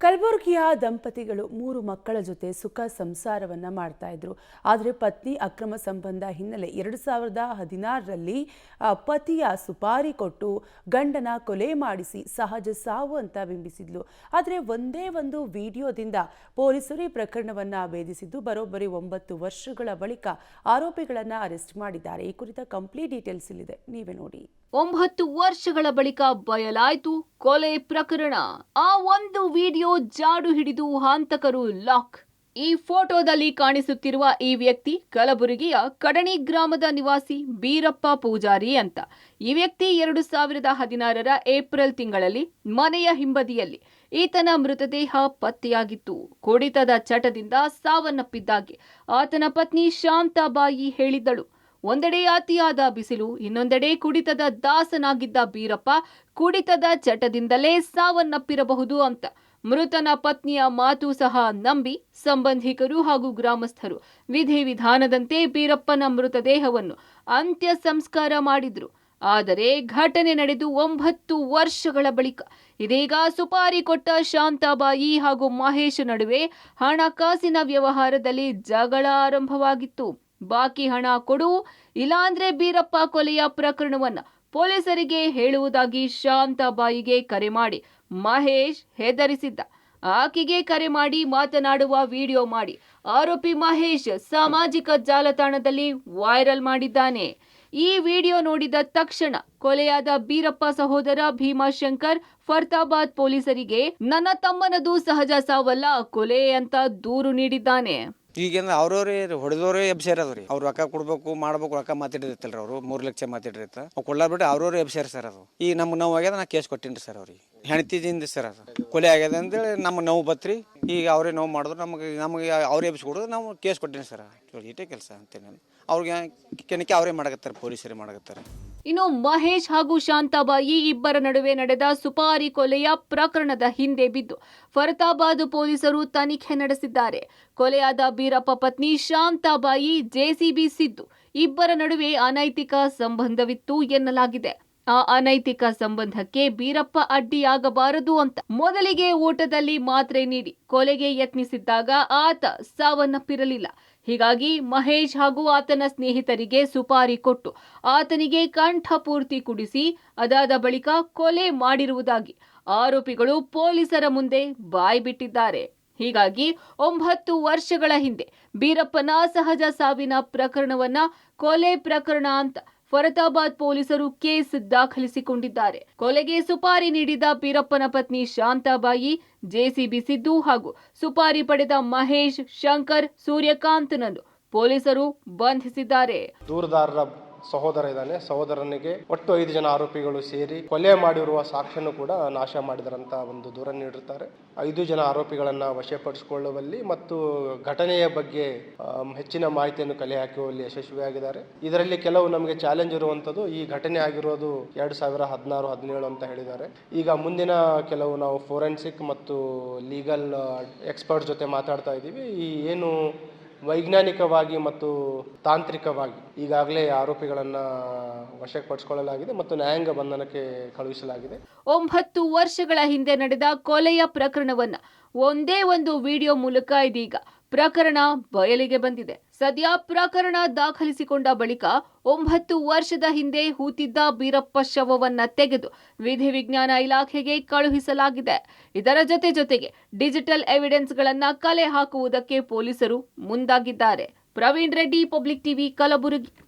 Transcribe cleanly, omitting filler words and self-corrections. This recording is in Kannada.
ಕಲಬುರಗಿಯ ದಂಪತಿಗಳು 3 ಮಕ್ಕಳ ಜೊತೆ ಸುಖ ಸಂಸಾರವನ್ನ ಮಾಡ್ತಾ ಇದ್ರು. ಆದರೆ ಪತ್ನಿ ಅಕ್ರಮ ಸಂಬಂಧ ಹಿನ್ನೆಲೆ 2016ರಲ್ಲಿ ಪತಿಯ ಸುಪಾರಿ ಕೊಟ್ಟು ಗಂಡನ ಕೊಲೆ ಮಾಡಿಸಿ ಸಹಜ ಸಾವು ಅಂತ ಬಿಂಬಿಸಿದ್ಲು. ಆದರೆ ಒಂದೇ ಒಂದು ವಿಡಿಯೋದಿಂದ ಪೊಲೀಸರು ಈ ಪ್ರಕರಣವನ್ನ ಭೇದಿಸಿದ್ದು ಬರೋಬ್ಬರಿ 9 ವರ್ಷಗಳ ಬಳಿಕ ಆರೋಪಿಗಳನ್ನ ಅರೆಸ್ಟ್ ಮಾಡಿದ್ದಾರೆ. ಈ ಕುರಿತ ಕಂಪ್ಲೀಟ್ ಡೀಟೇಲ್ಸ್ ಇಲ್ಲಿದೆ, ನೀವೇ ನೋಡಿ. 9 ವರ್ಷಗಳ ಬಳಿಕ ಬಯಲಾಯಿತು ಕೊಲೆ ಪ್ರಕರಣ. ಆ ಒಂದು ವಿಡಿಯೋ ಜಾಡು ಹಿಡಿದು ಹಂತಕರು ಲಾಕ್. ಈ ಫೋಟೋದಲ್ಲಿ ಕಾಣಿಸುತ್ತಿರುವ ಈ ವ್ಯಕ್ತಿ ಕಲಬುರಗಿಯ ಕಡಣಿ ಗ್ರಾಮದ ನಿವಾಸಿ ಬೀರಪ್ಪ ಪೂಜಾರಿ ಅಂತ. ಈ ವ್ಯಕ್ತಿ 2016ರ ಏಪ್ರಿಲ್ ತಿಂಗಳಲ್ಲಿ ಮನೆಯ ಹಿಂಬದಿಯಲ್ಲಿ ಈತನ ಮೃತದೇಹ ಪತ್ತೆಯಾಗಿತ್ತು. ಕುಡಿತದ ಚಟದಿಂದ ಸಾವನ್ನಪ್ಪಿದ್ದಾಗಿ ಆತನ ಪತ್ನಿ ಶಾಂತಾಬಾಯಿ ಹೇಳಿದ್ದಳು. ಒಂದೆಡೆ ಅತಿಯಾದ ಬಿಸಿಲು, ಇನ್ನೊಂದೆಡೆ ಕುಡಿತದ ದಾಸನಾಗಿದ್ದ ಬೀರಪ್ಪ ಕುಡಿತದ ಚಟದಿಂದಲೇ ಸಾವನ್ನಪ್ಪಿರಬಹುದು ಅಂತ ಮೃತನ ಪತ್ನಿಯ ಮಾತು ಸಹ ನಂಬಿ ಸಂಬಂಧಿಕರು ಹಾಗೂ ಗ್ರಾಮಸ್ಥರು ವಿಧಿವಿಧಾನದಂತೆ ಬೀರಪ್ಪನ ಮೃತದೇಹವನ್ನು ಅಂತ್ಯ ಸಂಸ್ಕಾರ ಮಾಡಿದ್ರು. ಆದರೆ ಘಟನೆ ನಡೆದು 9 ವರ್ಷಗಳ ಬಳಿಕ ಇದೀಗ ಸುಪಾರಿ ಕೊಟ್ಟ ಶಾಂತಾಬಾಯಿ ಹಾಗೂ ಮಹೇಶ್ ನಡುವೆ ಹಣಕಾಸಿನ ವ್ಯವಹಾರದಲ್ಲಿ ಜಗಳ ಆರಂಭವಾಗಿತ್ತು. ಬಾಕಿ ಹಣ ಕೊಡು, ಇಲ್ಲಾಂದ್ರೆ ಬೀರಪ್ಪ ಕೊಲೆಯ ಪ್ರಕರಣವನ್ನ ಪೊಲೀಸರಿಗೆ ಹೇಳುವುದಾಗಿ ಶಾಂತಾಬಾಯಿಗೆ ಕರೆ ಮಾಡಿ ಮಹೇಶ್ ಹೆದರಿಸಿದ್ದ. ಆಕೆಗೆ ಕರೆ ಮಾಡಿ ಮಾತನಾಡುವ ವಿಡಿಯೋ ಮಾಡಿ ಆರೋಪಿ ಮಹೇಶ್ ಸಾಮಾಜಿಕ ಜಾಲತಾಣದಲ್ಲಿ ವೈರಲ್ ಮಾಡಿದ್ದಾನೆ. ಈ ವಿಡಿಯೋ ನೋಡಿದ ತಕ್ಷಣ ಕೊಲೆಯಾದ ಬೀರಪ್ಪ ಸಹೋದರ ಭೀಮಾಶಂಕರ್ ಫರ್ತಾಬಾದ್ ಪೊಲೀಸರಿಗೆ ನನ್ನ ತಮ್ಮನದು ಸಹಜ ಸಾವಲ್ಲ, ಕೊಲೆ ಅಂತ ದೂರು ನೀಡಿದ್ದಾನೆ. ಈಗೇನು ಅವ್ರವ್ರೇ ಹೊಡೆದವ್ರೇ ಎಬ್ಸೇರದ್ರಿ. ಅವ್ರು ರೊಕ್ಕ ಕೊಡ್ಬೇಕು ಮಾಡ್ಬೇಕು, ರೊಕ್ಕ ಮಾತಾಡಿರ್ತಲ್ರಿ. ಅವರು 3 ಲಕ್ಷ ಮಾತಾಡಿರ್ತ ಅವ್ರು ಕೊಡ್ಲಾರ್ಬಿಟ್ಟು ಅವ್ರವ್ರೇ ಎಬ್ಸೇರ ಸರ್. ಅದು ಈಗ ನಮ್ಗೆ ನೋವು ಆಗ್ಯದ, ನಾ ಕೇಸ್ ಕೊಟ್ಟಿನಿ ಸರ್. ಅವ್ರಿಗೆ ಹೆಣ್ತಿದಿಂದ ಸರ್ ಅದು ಕೊಲೆ ಆಗ್ಯದ ಅಂತೇಳಿ ನಮ್ಗೆ ನೋವು ಬತ್ರಿ. ಈಗ ಅವರೇ ನೋವು ಮಾಡಿದ್ರು, ನಮಗೆ ಅವ್ರೇ ಎಬ್ಸ್ಕೊಡೋದು, ನಾವು ಕೇಸ್ ಕೊಟ್ಟಿನಿ ಸರ್. ಇಟೇ ಕೆಲಸ ಅಂತೇನೆ. ಅವ್ರಿಗೆ ಕೆನಕ್ಕೆ ಅವರೇ ಮಾಡಕತ್ತಾರೆ, ಪೊಲೀಸರೇ ಮಾಡಕತ್ತಾರೆ. ಇನ್ನು ಮಹೇಶ್ ಹಾಗೂ ಶಾಂತಾಬಾಯಿ ಇಬ್ಬರ ನಡುವೆ ನಡೆದ ಸುಪಾರಿ ಕೊಲೆಯ ಪ್ರಕರಣದ ಹಿಂದೆ ಬಿದ್ದು ಫರ್ತಾಬಾದ್ ಪೊಲೀಸರು ತನಿಖೆ ನಡೆಸಿದ್ದಾರೆ. ಕೊಲೆಯಾದ ಬೀರಪ್ಪ ಪತ್ನಿ ಶಾಂತಾಬಾಯಿ ಜೆಸಿಬಿ ಸಿದ್ದು ಇಬ್ಬರ ನಡುವೆ ಅನೈತಿಕ ಸಂಬಂಧವಿತ್ತು ಎನ್ನಲಾಗಿದೆ. ಆ ಅನೈತಿಕ ಸಂಬಂಧಕ್ಕೆ ಬೀರಪ್ಪ ಅಡ್ಡಿಯಾಗಬಾರದು ಅಂತ ಮೊದಲಿಗೆ ಊಟದಲ್ಲಿ ಮಾತ್ರೆ ನೀಡಿ ಕೊಲೆಗೆ ಯತ್ನಿಸಿದ್ದಾಗ ಆತ ಸಾವನ್ನಪ್ಪಿರಲಿಲ್ಲ. ಹೀಗಾಗಿ ಮಹೇಶ್ ಹಾಗೂ ಆತನ ಸ್ನೇಹಿತರಿಗೆ ಸುಪಾರಿ ಕೊಟ್ಟು ಆತನಿಗೆ ಕಂಠಪೂರ್ತಿ ಕುಡಿಸಿ ಅದಾದ ಬಳಿಕ ಕೊಲೆ ಮಾಡಿರುವುದಾಗಿ ಆರೋಪಿಗಳು ಪೊಲೀಸರ ಮುಂದೆ ಬಾಯ್ಬಿಟ್ಟಿದ್ದಾರೆ. ಹೀಗಾಗಿ 9 ವರ್ಷಗಳ ಹಿಂದೆ ಬೀರಪ್ಪನ ಸಹಜ ಸಾವಿನ ಪ್ರಕರಣವನ್ನ ಕೊಲೆ ಪ್ರಕರಣ ಅಂತ ಫರತಾಬಾದ್ ಪೊಲೀಸರು ಕೇಸ್ ದಾಖಲಿಸಿಕೊಂಡಿದ್ದಾರೆ. ಕೊಲೆಗೆ ಸುಪಾರಿ ನೀಡಿದ ಬೀರಪ್ಪನ ಪತ್ನಿ ಶಾಂತಾಬಾಯಿ, ಜೆಸಿಬಿ ಸಿದ್ದು ಹಾಗೂ ಸುಪಾರಿ ಪಡೆದ ಮಹೇಶ್, ಶಂಕರ್, ಸೂರ್ಯಕಾಂತ್ನನ್ನು ಪೊಲೀಸರು ಬಂಧಿಸಿದ್ದಾರೆ. ದೂರುದಾರರ ಸಹೋದರ ಇದ್ದಾನೆ. ಸಹೋದರನಿಗೆ ಒಟ್ಟು 5 ಜನ ಆರೋಪಿಗಳು ಸೇರಿ ಕೊಲೆ ಮಾಡಿರುವ ಸಾಕ್ಷ್ಯವನ್ನು ಕೂಡ ನಾಶ ಮಾಡಿದರಂತ ಒಂದು ದೂರ ನೀಡಿರುತ್ತಾರೆ. 5 ಜನ ಆರೋಪಿಗಳನ್ನ ವಶಪಡಿಸಿಕೊಳ್ಳುವಲ್ಲಿ ಮತ್ತು ಘಟನೆಯ ಬಗ್ಗೆ ಹೆಚ್ಚಿನ ಮಾಹಿತಿಯನ್ನು ಕಲೆ ಹಾಕುವಲ್ಲಿ ಯಶಸ್ವಿಯಾಗಿದ್ದಾರೆ. ಇದರಲ್ಲಿ ಕೆಲವು ನಮಗೆ ಚಾಲೆಂಜ್ ಇರುವಂತದ್ದು, ಈ ಘಟನೆ ಆಗಿರೋದು 2016-17 ಅಂತ ಹೇಳಿದ್ದಾರೆ. ಈಗ ಮುಂದಿನ ಕೆಲವು ನಾವು ಫೋರೆನ್ಸಿಕ್ ಮತ್ತು ಲೀಗಲ್ ಎಕ್ಸ್ಪರ್ಟ್ ಜೊತೆ ಮಾತಾಡ್ತಾ ಇದ್ದೀವಿ. ಈ ಏನು ವೈಜ್ಞಾನಿಕವಾಗಿ ಮತ್ತು ತಾಂತ್ರಿಕವಾಗಿ ಈಗಾಗಲೇ ಆರೋಪಿಗಳನ್ನು ವಶಪಡಿಸಿಕೊಳ್ಳಲಾಗಿದೆ ಮತ್ತು ನ್ಯಾಯಾಂಗ ಬಂಧನಕ್ಕೆ ಕಳುಹಿಸಲಾಗಿದೆ. 9 ವರ್ಷಗಳ ಹಿಂದೆ ನಡೆದ ಕೊಲೆಯ ಪ್ರಕರಣವನ್ನ ಒಂದೇ ಒಂದು ವಿಡಿಯೋ ಮೂಲಕ ಇದೀಗ ಪ್ರಕರಣ ಬಯಲಿಗೆ ಬಂದಿದೆ. ಸದ್ಯ ಪ್ರಕರಣ ದಾಖಲಿಸಿಕೊಂಡ ಬಳಿಕ 9 ವರ್ಷದ ಹಿಂದೆ ಹೂತಿದ್ದ ಬೀರಪ್ಪ ಶವವನ್ನ ತೆಗೆದು ವಿಧಿವಿಜ್ಞಾನ ಇಲಾಖೆಗೆ ಕಳುಹಿಸಲಾಗಿದೆ. ಇದರ ಜೊತೆಗೆ ಡಿಜಿಟಲ್ ಎವಿಡೆನ್ಸ್ಗಳನ್ನ ಕಲೆ ಹಾಕುವುದಕ್ಕೆ ಪೊಲೀಸರು ಮುಂದಾಗಿದ್ದಾರೆ. Praveen Reddy, public TV, Kalaburagi.